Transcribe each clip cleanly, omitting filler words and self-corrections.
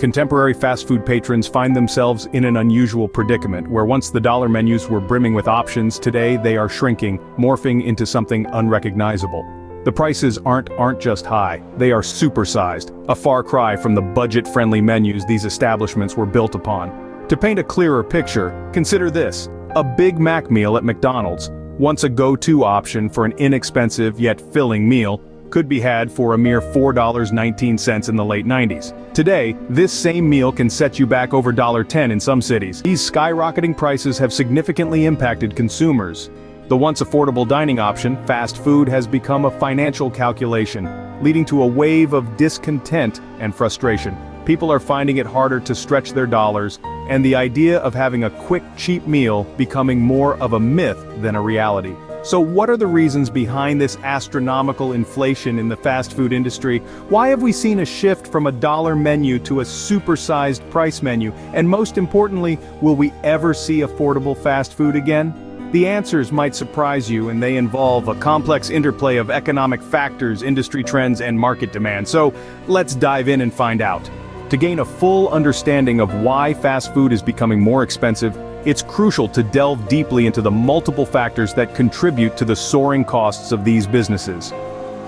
Contemporary fast food patrons find themselves in an unusual predicament, where once the dollar menus were brimming with options, today they are shrinking, morphing into something unrecognizable. The prices aren't just high, they are supersized, a far cry from the budget-friendly menus these establishments were built upon. To paint a clearer picture, consider this: a Big Mac meal at McDonald's, once a go-to option for an inexpensive yet filling meal, could be had for a mere $4.19 in the late 90s. Today, this same meal can set you back over $1.10 in some cities. These skyrocketing prices have significantly impacted consumers. The once affordable dining option, fast food, has become a financial calculation, leading to a wave of discontent and frustration. People are finding it harder to stretch their dollars, and the idea of having a quick, cheap meal becoming more of a myth than a reality. So what are the reasons behind this astronomical inflation in the fast food industry? Why have we seen a shift from a dollar menu to a supersized price menu? And most importantly, will we ever see affordable fast food again? The answers might surprise you, and they involve a complex interplay of economic factors, industry trends, and market demand. So let's dive in and find out. To gain a full understanding of why fast food is becoming more expensive, it's crucial to delve deeply into the multiple factors that contribute to the soaring costs of these businesses.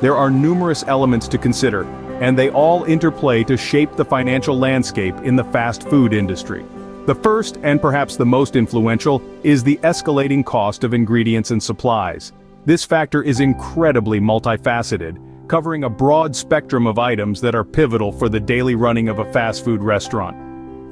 There are numerous elements to consider, and they all interplay to shape the financial landscape in the fast food industry. The first, and perhaps the most influential, is the escalating cost of ingredients and supplies. This factor is incredibly multifaceted, covering a broad spectrum of items that are pivotal for the daily running of a fast food restaurant.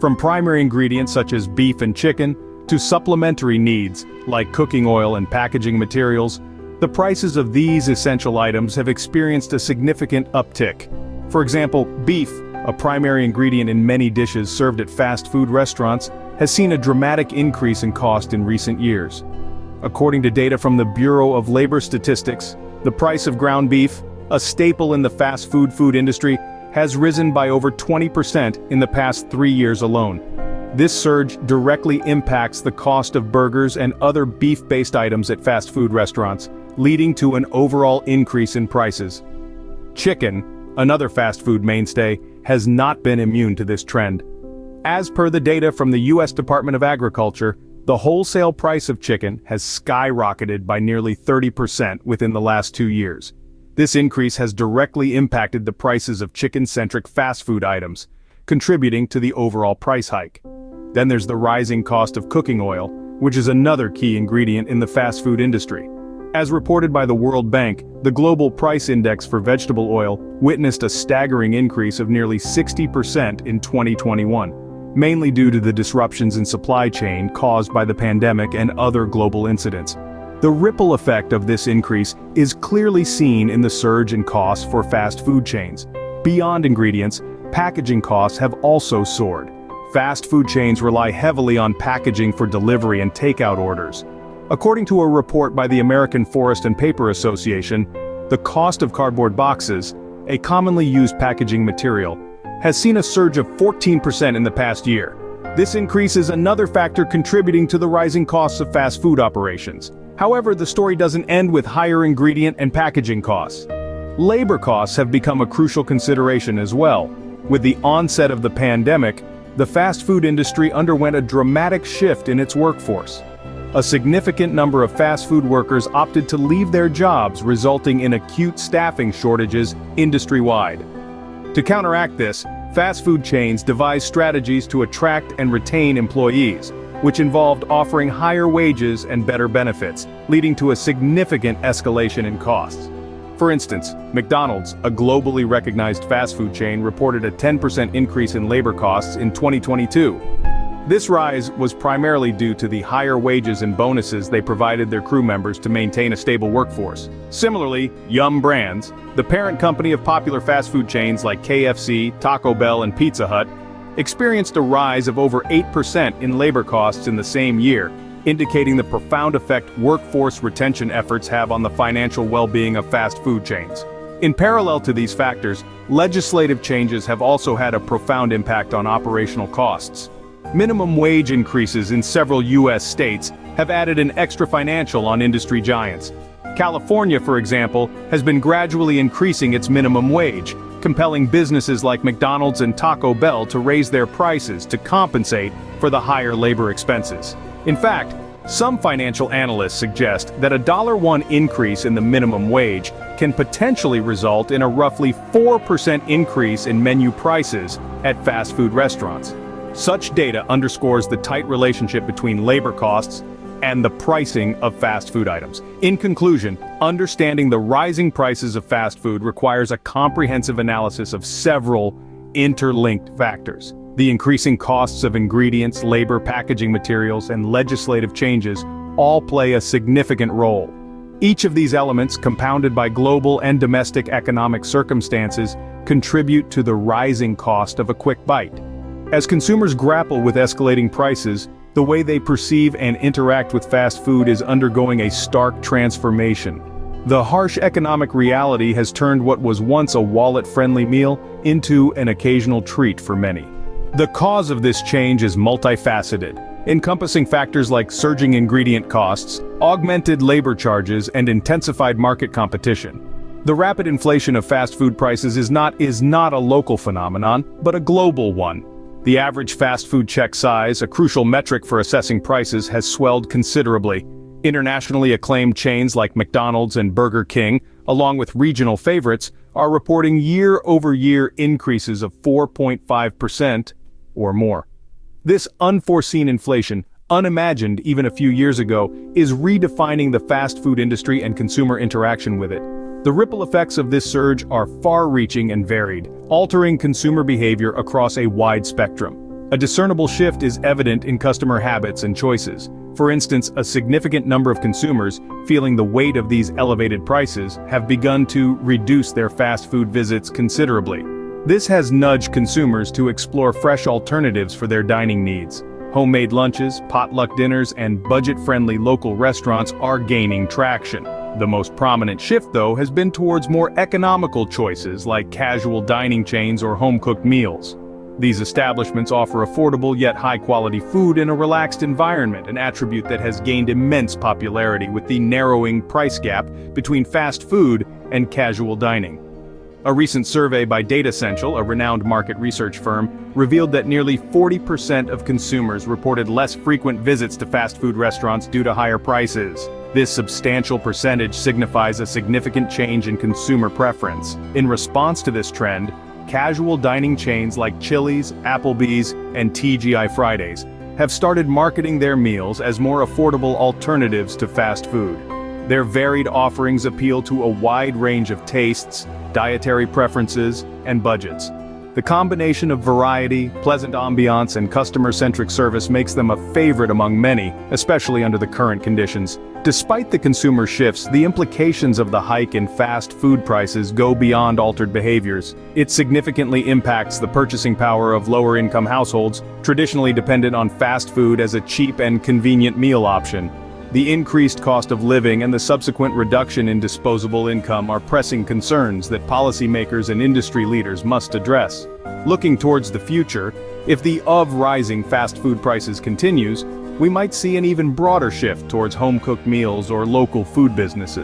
From primary ingredients such as beef and chicken, to supplementary needs, like cooking oil and packaging materials, the prices of these essential items have experienced a significant uptick. For example, beef, a primary ingredient in many dishes served at fast food restaurants, has seen a dramatic increase in cost in recent years. According to data from the Bureau of Labor Statistics, the price of ground beef, a staple in the fast food industry, has risen by over 20% in the past 3 years alone. This surge directly impacts the cost of burgers and other beef-based items at fast food restaurants, leading to an overall increase in prices. Chicken, another fast food mainstay, has not been immune to this trend. As per the data from the U.S. Department of Agriculture, the wholesale price of chicken has skyrocketed by nearly 30% within the last 2 years. This increase has directly impacted the prices of chicken-centric fast food items, contributing to the overall price hike. Then there's the rising cost of cooking oil, which is another key ingredient in the fast food industry. As reported by the World Bank, the global price index for vegetable oil witnessed a staggering increase of nearly 60% in 2021, mainly due to the disruptions in supply chain caused by the pandemic and other global incidents. The ripple effect of this increase is clearly seen in the surge in costs for fast food chains. Beyond ingredients, packaging costs have also soared. Fast food chains rely heavily on packaging for delivery and takeout orders. According to a report by the American Forest and Paper Association, the cost of cardboard boxes, a commonly used packaging material, has seen a surge of 14% in the past year. This increase is another factor contributing to the rising costs of fast food operations. However, the story doesn't end with higher ingredient and packaging costs. Labor costs have become a crucial consideration as well. With the onset of the pandemic, the fast food industry underwent a dramatic shift in its workforce. A significant number of fast food workers opted to leave their jobs, resulting in acute staffing shortages industry-wide. To counteract this, fast food chains devised strategies to attract and retain employees, which involved offering higher wages and better benefits, leading to a significant escalation in costs. For instance, McDonald's, a globally recognized fast food chain, reported a 10% increase in labor costs in 2022. This rise was primarily due to the higher wages and bonuses they provided their crew members to maintain a stable workforce. Similarly, Yum! Brands, the parent company of popular fast food chains like KFC, Taco Bell, and Pizza Hut, experienced a rise of over 8% in labor costs in the same year, indicating the profound effect workforce retention efforts have on the financial well-being of fast food chains. In parallel to these factors, legislative changes have also had a profound impact on operational costs. Minimum wage increases in several U.S. states have added an extra financial on industry giants. California, for example, has been gradually increasing its minimum wage, compelling businesses like McDonald's and Taco Bell to raise their prices to compensate for the higher labor expenses. In fact, some financial analysts suggest that a $1 increase in the minimum wage can potentially result in a roughly 4% increase in menu prices at fast food restaurants. Such data underscores the tight relationship between labor costs and the pricing of fast food items. In conclusion, understanding the rising prices of fast food requires a comprehensive analysis of several interlinked factors. The increasing costs of ingredients, labor, packaging materials, and legislative changes all play a significant role. Each of these elements, compounded by global and domestic economic circumstances, contribute to the rising cost of a quick bite. As consumers grapple with escalating prices, the way they perceive and interact with fast food is undergoing a stark transformation. The harsh economic reality has turned what was once a wallet-friendly meal into an occasional treat for many. The cause of this change is multifaceted, encompassing factors like surging ingredient costs, augmented labor charges, and intensified market competition. The rapid inflation of fast food prices is not a local phenomenon, but a global one. The average fast food check size, a crucial metric for assessing prices, has swelled considerably. Internationally acclaimed chains like McDonald's and Burger King, along with regional favorites, are reporting year-over-year increases of 4.5% or more. This unforeseen inflation, unimagined even a few years ago, is redefining the fast food industry and consumer interaction with it. The ripple effects of this surge are far-reaching and varied, altering consumer behavior across a wide spectrum. A discernible shift is evident in customer habits and choices. For instance, a significant number of consumers, feeling the weight of these elevated prices, have begun to reduce their fast food visits considerably. This has nudged consumers to explore fresh alternatives for their dining needs. Homemade lunches, potluck dinners, and budget-friendly local restaurants are gaining traction. The most prominent shift, though, has been towards more economical choices like casual dining chains or home-cooked meals. These establishments offer affordable yet high-quality food in a relaxed environment, an attribute that has gained immense popularity with the narrowing price gap between fast food and casual dining. A recent survey by Datassential, a renowned market research firm, revealed that nearly 40% of consumers reported less frequent visits to fast food restaurants due to higher prices. This substantial percentage signifies a significant change in consumer preference. In response to this trend, casual dining chains like Chili's, Applebee's, and TGI Fridays have started marketing their meals as more affordable alternatives to fast food. Their varied offerings appeal to a wide range of tastes, dietary preferences, and budgets. The combination of variety, pleasant ambiance, and customer-centric service makes them a favorite among many, especially under the current conditions. Despite the consumer shifts, the implications of the hike in fast food prices go beyond altered behaviors. It significantly impacts the purchasing power of lower-income households, traditionally dependent on fast food as a cheap and convenient meal option. The increased cost of living and the subsequent reduction in disposable income are pressing concerns that policymakers and industry leaders must address. Looking towards the future, if the rising fast food prices continues, we might see an even broader shift towards home-cooked meals or local food businesses.